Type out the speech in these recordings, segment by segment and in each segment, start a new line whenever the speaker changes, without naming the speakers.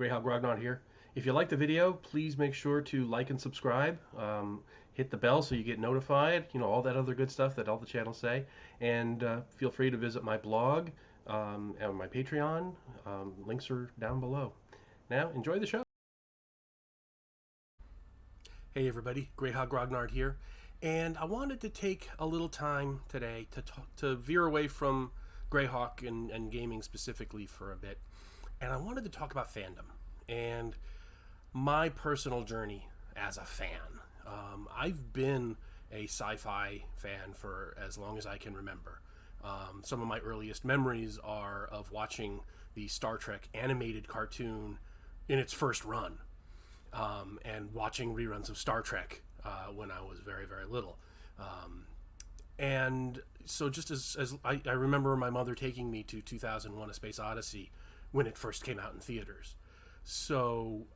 Greyhawk Grognard here. If you like the video, please make sure to like and subscribe. Hit the bell so you get notified. You know, all that other good stuff that all the channels say. And feel free to visit my blog and my Patreon. Links are down below. Now, enjoy the show. Hey everybody, Greyhawk Grognard here. And I wanted to take a little time today to veer away from Greyhawk and gaming specifically for a bit. And I wanted to talk about fandom and my personal journey as a fan. I've been a sci-fi fan for as long as I can remember. Some of my earliest memories are of watching the Star Trek animated cartoon in its first run, and watching reruns of Star Trek when I was very, very little. And so just as I remember my mother taking me to 2001: A Space Odyssey when it first came out in theaters. So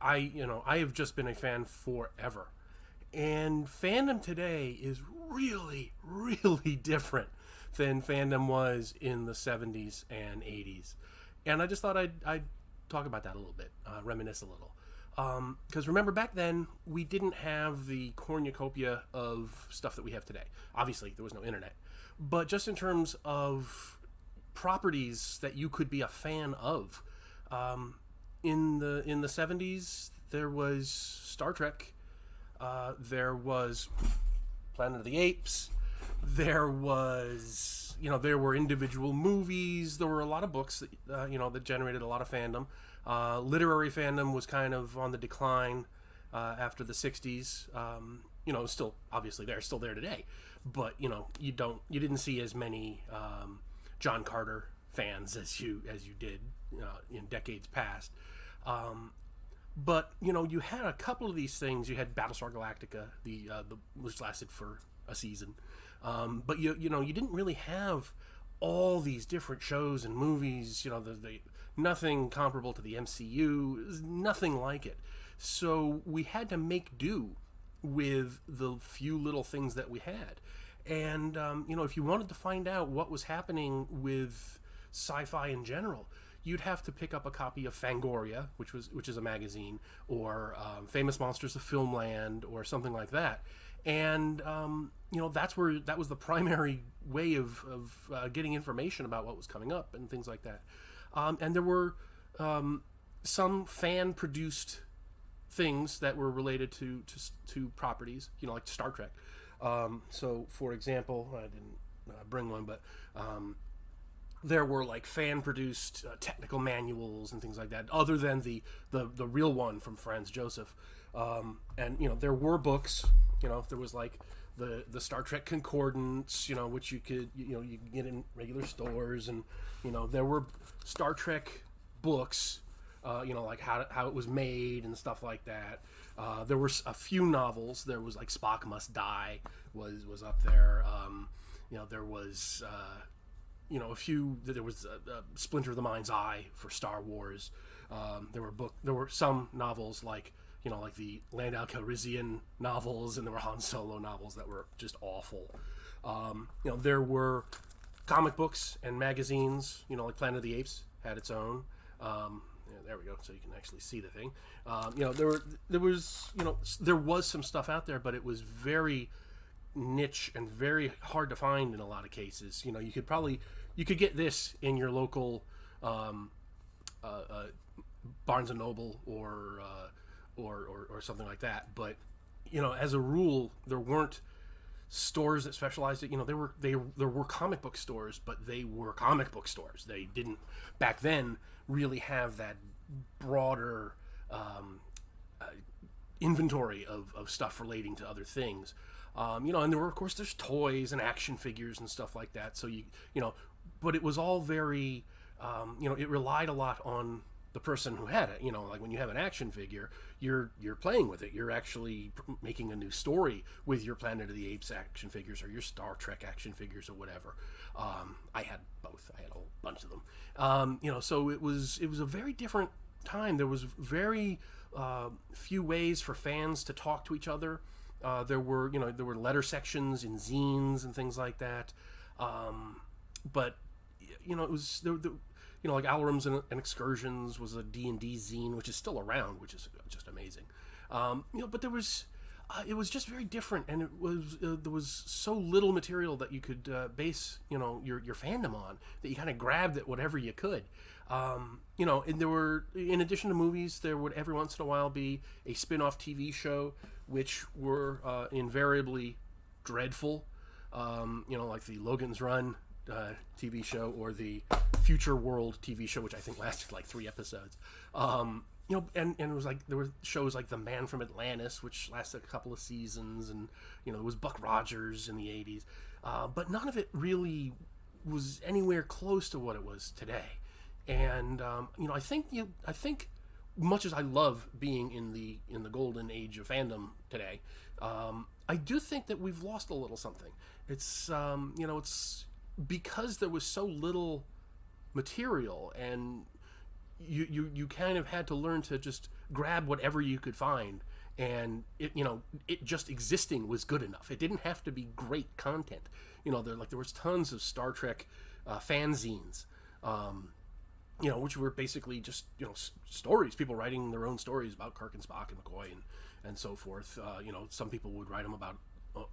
I have just been a fan forever. And fandom today is really, really different than fandom was in the 70s and 80s. And I just thought I'd talk about that a little bit, reminisce a little. Because remember, back then, we didn't have the cornucopia of stuff that we have today. Obviously, there was no internet. But just in terms of properties that you could be a fan of, in the 70s, there was Star Trek, there was Planet of the Apes, there were individual movies, there were a lot of books that, that generated a lot of fandom. Literary fandom was kind of on the decline after the 60s. Still obviously still there today, but you didn't see as many John Carter fans as you did in decades past. But you had a couple of these things. You had Battlestar Galactica, which lasted for a season, but you didn't really have all these different shows and movies. Nothing comparable to the MCU, nothing like it. So we had to make do with the few little things that we had. And if you wanted to find out what was happening with sci-fi in general, you'd have to pick up a copy of Fangoria, which is a magazine, or Famous Monsters of Filmland, or something like that. And that was the primary way of getting information about what was coming up and things like that. And there were some fan-produced things that were related to properties, like Star Trek. So, for example, I didn't bring one, but there were like fan-produced technical manuals and things like that, other than the real one from Franz Joseph. And there were books. There was like the Star Trek Concordance, which you could get in regular stores, and there were Star Trek books, like how it was made and stuff like that. There were a few novels. There was like Spock Must Die was up there. There was a few. There was Splinter of the Mind's Eye for Star Wars. There were some novels like the Lando Calrissian novels, and there were Han Solo novels that were just awful. There were comic books and magazines, like Planet of the Apes had its own. There we go, so you can actually see the thing. There was some stuff out there, but it was very niche and very hard to find in a lot of cases. You could get this in your local Barnes and Noble or something like that, but as a rule, there weren't stores that specialized it. There were comic book stores, but they were comic book stores. They didn't back then really have that broader inventory of stuff relating to other things. And there were, of course, there's toys and action figures and stuff like that. So but it was all very, it relied a lot on the person who had it. Like when you have an action figure, you're playing with it. You're actually making a new story with your Planet of the Apes action figures or your Star Trek action figures or whatever. I had both. I had a whole bunch of them. So it was a very different time. There was very few ways for fans to talk to each other. There were letter sections in zines and things like that. But it was like Alrams and Excursions was a D&D zine, which is still around, which is just amazing. But it was just very different, and there was so little material that you could base your fandom on, that you kind of grabbed at whatever you could. And there were, in addition to movies, there would every once in a while be a spin-off TV show, which were invariably dreadful. Like the Logan's Run TV show, or the Future World TV show, which I think lasted like 3 episodes. And it was like, there were shows like The Man from Atlantis, which lasted a couple of seasons, and there was Buck Rogers in the 80s, but none of it really was anywhere close to what it was today. And I think much as I love being in the golden age of fandom today, I do think that we've lost a little something. It's it's because there was so little material, and you kind of had to learn to just grab whatever you could find, and it just existing was good enough. It didn't have to be great content. There was tons of Star Trek fanzines, which were basically just stories, people writing their own stories about Kirk and Spock and McCoy and so forth. Some people would write them about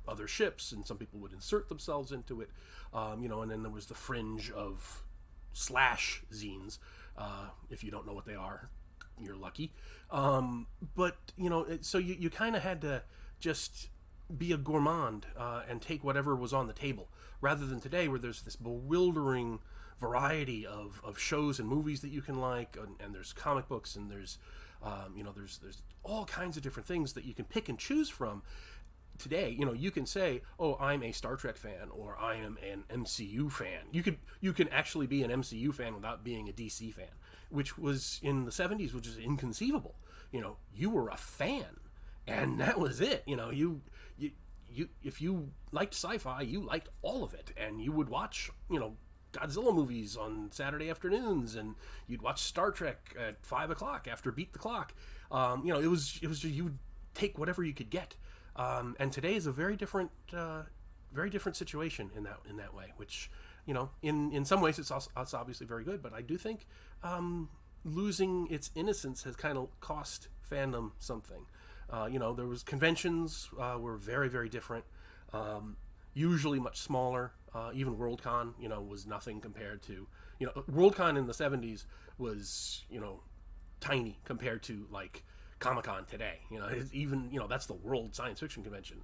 other ships, and some people would insert themselves into it. And then there was the fringe of slash zines. If you don't know what they are, you're lucky. So you kind of had to just be a gourmand and take whatever was on the table, rather than today, where there's this bewildering variety of shows and movies that you can like, and there's comic books, and there's all kinds of different things that you can pick and choose from. Today, you can say, "Oh, I'm a Star Trek fan," or "I am an MCU fan." You can actually be an MCU fan without being a DC fan, which was in the 70s, which is inconceivable. You were a fan, and that was it. You if you liked sci-fi, you liked all of it, and you would watch Godzilla movies on Saturday afternoons, and you'd watch Star Trek at 5 o'clock after Beat the Clock. It was just, you would take whatever you could get. And today is a very different situation in that way, which, in some ways it's obviously very good, but I do think losing its innocence has kind of cost fandom something. There was conventions were very, very different, usually much smaller. Even Worldcon, was nothing compared to, Worldcon in the 70s was, tiny compared to like Comic-Con today. That's the World Science Fiction Convention,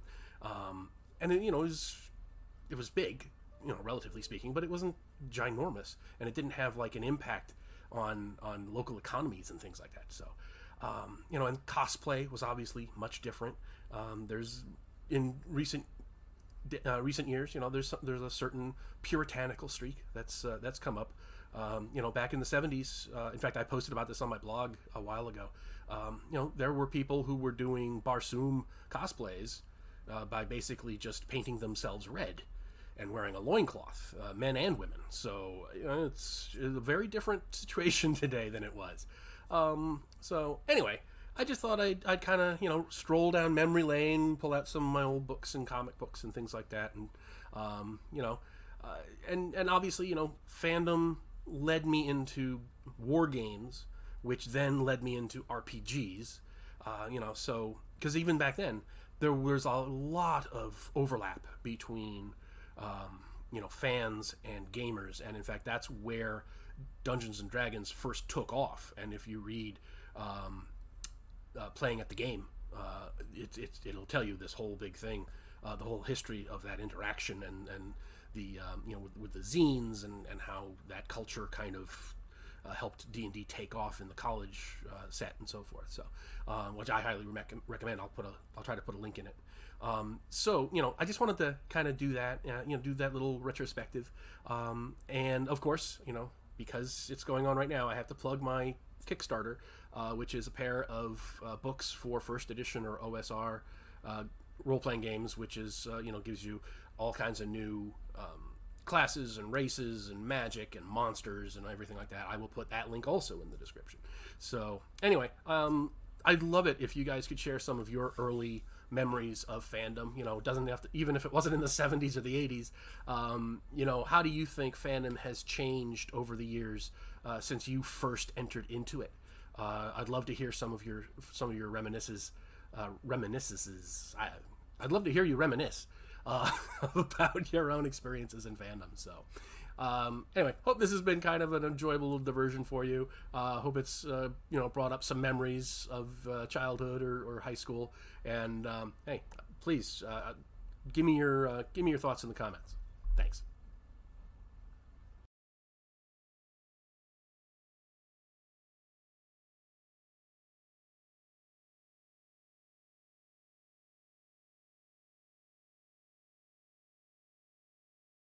and it was big, relatively speaking, but it wasn't ginormous, and it didn't have like an impact on local economies and things like that. So and cosplay was obviously much different. There's in recent years, there's a certain puritanical streak that's come up. Back in the 70s, in fact, I posted about this on my blog a while ago. There were people who were doing Barsoom cosplays by basically just painting themselves red and wearing a loincloth, men and women. So it's a very different situation today than it was. So anyway, I just thought I'd kind of stroll down memory lane, pull out some of my old books and comic books and things like that, and and obviously fandom led me into war games, which then led me into RPGs. So because even back then there was a lot of overlap between fans and gamers, and in fact that's where Dungeons and Dragons first took off. And if you read Playing at the Game, it'll tell you this whole big thing, the whole history of that interaction, and the with the zines, and how that culture kind of helped D&D take off in the college set and so forth. So which I highly recommend. I'll try to put a link in it. So I just wanted to kind of do that, do that little retrospective, and of course because it's going on right now, I have to plug my Kickstarter, which is a pair of books for first edition or OSR role-playing games, which is gives you all kinds of new classes and races and magic and monsters and everything like that. I will put that link also in the description. So anyway, I'd love it if you guys could share some of your early memories of fandom. It doesn't have to, even if it wasn't in the 70s or the 80s. How do you think fandom has changed over the years? since you first entered into it. I'd love to hear some of your reminiscences. I'd love to hear you reminisce about your own experiences in fandom. So, anyway, hope this has been kind of an enjoyable little diversion for you. Hope it's brought up some memories of childhood or high school. And hey, please give me your thoughts in the comments. Thanks.